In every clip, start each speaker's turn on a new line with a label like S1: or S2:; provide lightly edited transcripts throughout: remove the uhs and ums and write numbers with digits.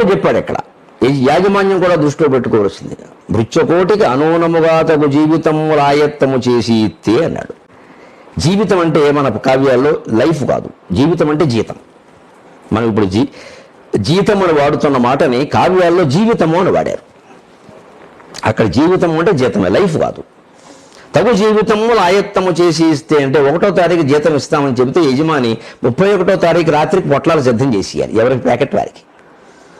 S1: కూడా చెప్పాడు ఇక్కడ, ఈ యాజమాన్యం కూడా దృష్టిలో పెట్టుకోవాల్సింది. భృత్యకోటికి అనూనముగా తగు జీవితము రాయత్తము చేసి ఇత్తే అన్నాడు. జీవితం అంటే మన కావ్యాల్లో లైఫ్ కాదు, జీవితం అంటే జీతం. మనం ఇప్పుడు జీతం అని వాడుతున్న మాటని కావ్యాల్లో జీవితము అని వాడారు. అక్కడ జీవితం అంటే జీతమే, లైఫ్ కాదు. తగు జీవితము ఆయత్తము చేసి ఇస్తే అంటే 1వ తారీఖు జీతం ఇస్తామని చెబితే యజమాని 31వ తారీఖు రాత్రికి పొట్లాలు సిద్ధం చేసేయాలి, ఎవరికి ప్యాకెట్ వారికి.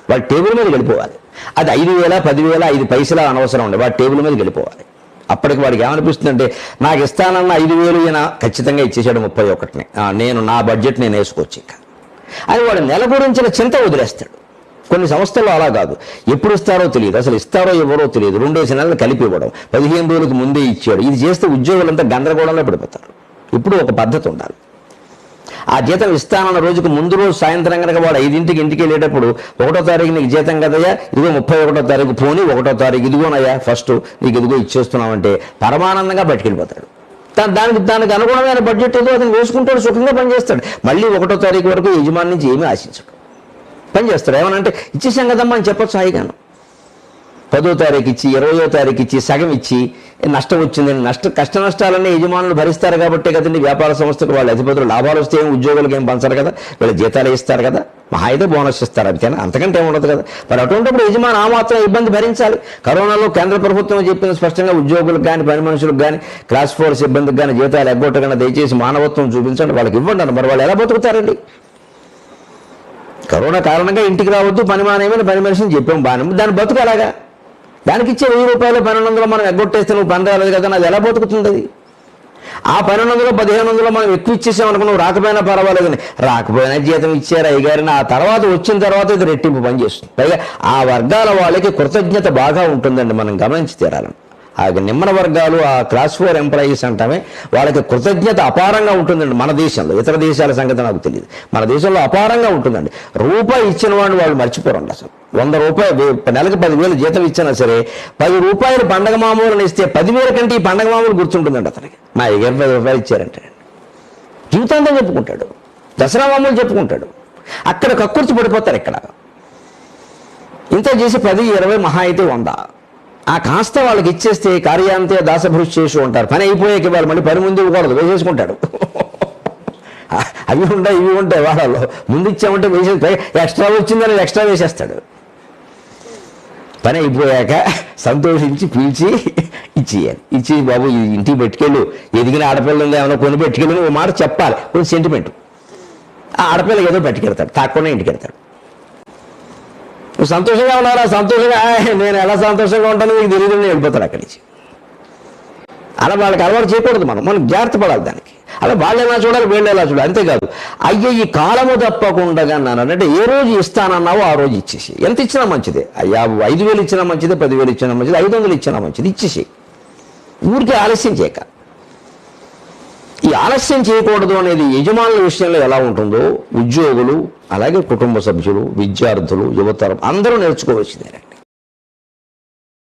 S1: వాడి టేబుల్ మీద వెళ్ళిపోవాలి. అది 5,000, 10,000, 5 పైసలు అనవసరం ఉండే, వాడి టేబుల్ మీద వెళ్ళిపోవాలి. అప్పటికి వాడికి ఏమనిపిస్తుందంటే, నాకు ఇస్తానన్న 5,000 ఈయన ఖచ్చితంగా ఇచ్చేసాడు 31ని, నేను నా బడ్జెట్ నేను వేసుకోవచ్చు ఇంకా అని వాడు నెల గురించిన చింత వదిలేస్తాడు. కొన్ని సంస్థల్లో అలా కాదు, ఎప్పుడు ఇస్తారో తెలియదు, అసలు ఇస్తారో ఎవరో తెలియదు, 2 నెలలు కలిపి ఇవ్వడం, 15 రోజులకు ముందే ఇచ్చాడు. ఇది చేస్తే ఉద్యోగులంతా గందరగోళంలో పడిపోతారు. ఇప్పుడు ఒక పద్ధతి ఉండాలి. ఆ జీతం ఇస్తానన్న రోజుకు ముందు రోజు సాయంత్రం కనుక వాడు 5ంటికి ఇంటికి వెళ్ళేటప్పుడు 1వ తారీఖు నీకు జీతం కదయ్యా, ఇదిగో 31వ తారీఖు పోనీ 1వ తారీఖు ఇదిగోనయ్యా ఫస్ట్ నీకు ఇదిగో ఇచ్చేస్తున్నామంటే పరమానందంగా బయటకెళ్ళిపోతాడు. దానికి అనుగుణమైన బడ్జెట్ ఏదో అతను వేసుకుంటాడు, సుఖంగా పనిచేస్తాడు. మళ్ళీ 1వ తారీఖు వరకు యజమాని నుంచి ఏమీ ఆశించడు, పనిచేస్తాడు. ఏమనంటే ఇచ్చేసాం కదమ్మా అని చెప్పొచ్చు హాయిగాను. 10వ తారీఖు ఇచ్చి, 20వ తారీఖు ఇచ్చి, సగం ఇచ్చి నష్టం వచ్చిందని కష్ట నష్టాలన్నీ యజమానులు భరిస్తారు కాబట్టే కదండి వ్యాపార సంస్థకు వాళ్ళ అధిపతులు లాభాలు వస్తే ఏం ఉద్యోగులకు ఏం పంచరు కదా, వీళ్ళ జీతాలు ఇస్తారు కదా, మహా అయితే బోనస్ ఇస్తారు అంతేనా, అంతకంటే ఏముండదు కదా. మరి అటువంటిప్పుడు యజమాని ఆ మాత్రం ఇబ్బంది భరించాలి. కరోనాలో కేంద్ర ప్రభుత్వం చెప్పింది స్పష్టంగా, ఉద్యోగులకు కానీ పని మనుషులకు కానీ క్లాస్ 4 సిబ్బందికి కానీ జీతాలు ఎగ్గొట్టకుండా దయచేసి మానవత్వం చూపించండి, వాళ్ళకి ఇవ్వండి అని. మరి వాళ్ళు ఎలా బతుకుతారండి? కరోనా కారణంగా ఇంటికి రావద్దు, పని మానేమని పని మనిషిని చెప్పాం, బాగానే దాన్ని బతుకు అలాగా. దానికి ఇచ్చే 1000 రూపాయలు 1,200 మనం ఎగ్గొట్టేస్తే నువ్వు పని రాలేదు కదా, అది ఎలా బతుకుతుంది? అది ఆ 1,200, 1,500 మనం ఎక్కువ ఇచ్చేసామనుకో, నువ్వు రాకపోయినా పర్వాలేదని, రాకపోయినా జీతం ఇచ్చారు అయ్యగారిని, ఆ తర్వాత వచ్చిన తర్వాత ఇది రెట్టింపు పనిచేస్తుంది. పైగా ఆ వర్గాల వాళ్ళకి కృతజ్ఞత బాగా ఉంటుందండి, మనం గమనించి తీరాలని. ఆ నిమ్మన వర్గాలు, ఆ క్లాస్ 4 ఎంప్లాయీస్ అంటామే, వాళ్ళకి కృతజ్ఞత అపారంగా ఉంటుందండి మన దేశంలో. ఇతర దేశాల సంగతి నాకు తెలియదు, మన దేశంలో అపారంగా ఉంటుందండి. రూపాయి ఇచ్చిన వాడిని వాళ్ళు మర్చిపోరండి అసలు. 100 రూపాయలు నెలకు 10,000 జీతం ఇచ్చినా సరే 10 రూపాయలు పండగ మామూలు ఇస్తే 10,000 కంటే ఈ పండగ మామూలు గుర్తుంటుందండి అతనికి. మా 10 రూపాయలు ఇచ్చారంటే జీవితాంతం చెప్పుకుంటాడు, దసరా మామూలు చెప్పుకుంటాడు. అక్కడ కక్కుర్చి పడిపోతారు. ఇక్కడ ఇంత చేసి 10, 20 మహా అయితే 100, ఆ కాస్త వాళ్ళకి ఇచ్చేస్తే కార్యాంతే దాసభృష్ చేసి ఉంటారు. పని అయిపోయాక వాళ్ళు మళ్ళీ పని ముందు ఇవ్వకూడదు, వేసేసుకుంటాడు. అవి ఉంటాయి ఇవి ఉంటాయి, వాళ్ళలో ముందు ఇచ్చామంటే వేసేసి ఎక్స్ట్రా వచ్చిందని ఎక్స్ట్రా వేసేస్తాడు. పని అయిపోయాక సంతోషించి పిలిచి ఇచ్చేయాలి. ఇచ్చి బాబు ఇంటికి పెట్టుకెళ్ళు, ఎదిగిన ఆడపిల్ల ఉంది ఏమైనా కొని పెట్టుకెళ్ళి ఓ మాట చెప్పాలి, కొంచెం సెంటిమెంట్. ఆ ఆడపిల్లకి ఏదో పెట్టుకెళ్తాడు, తాకుండా ఇంటికి వెళ్తాడు. నువ్వు సంతోషంగా ఉన్నారా? సంతోషంగా, నేను ఎలా సంతోషంగా ఉంటానో నీకు తెలియదని వెళ్ళిపోతాడు అక్కడి నుంచి. అలా వాళ్ళకి అలవాటు చేయకూడదు, మనం జాగ్రత్త పడాలి దానికి. అలా వాళ్ళు ఎలా చూడాలి, వీళ్ళు ఎలా చూడాలి. అంతేకాదు, అయ్యో ఈ కాలము తప్పకుండా అన్నానంటే ఏ రోజు ఇస్తానన్నావో ఆ రోజు ఇచ్చేసి. ఎంత ఇచ్చినా మంచిదే, అయ్యా 5,000 ఇచ్చినా మంచిదే, 10,000 ఇచ్చినా మంచిది, 500 ఇచ్చినా మంచిది, ఇచ్చేసి. ఊరికే ఆలస్యం చేయక. ఈ ఆలస్యం చేయకూడదు అనేది యజమానుల విషయంలో ఎలా ఉంటుందో ఉద్యోగులు, అలాగే కుటుంబ సభ్యులు, విద్యార్థులు, యువతరం అందరూ నేర్చుకోవాల్సిందే.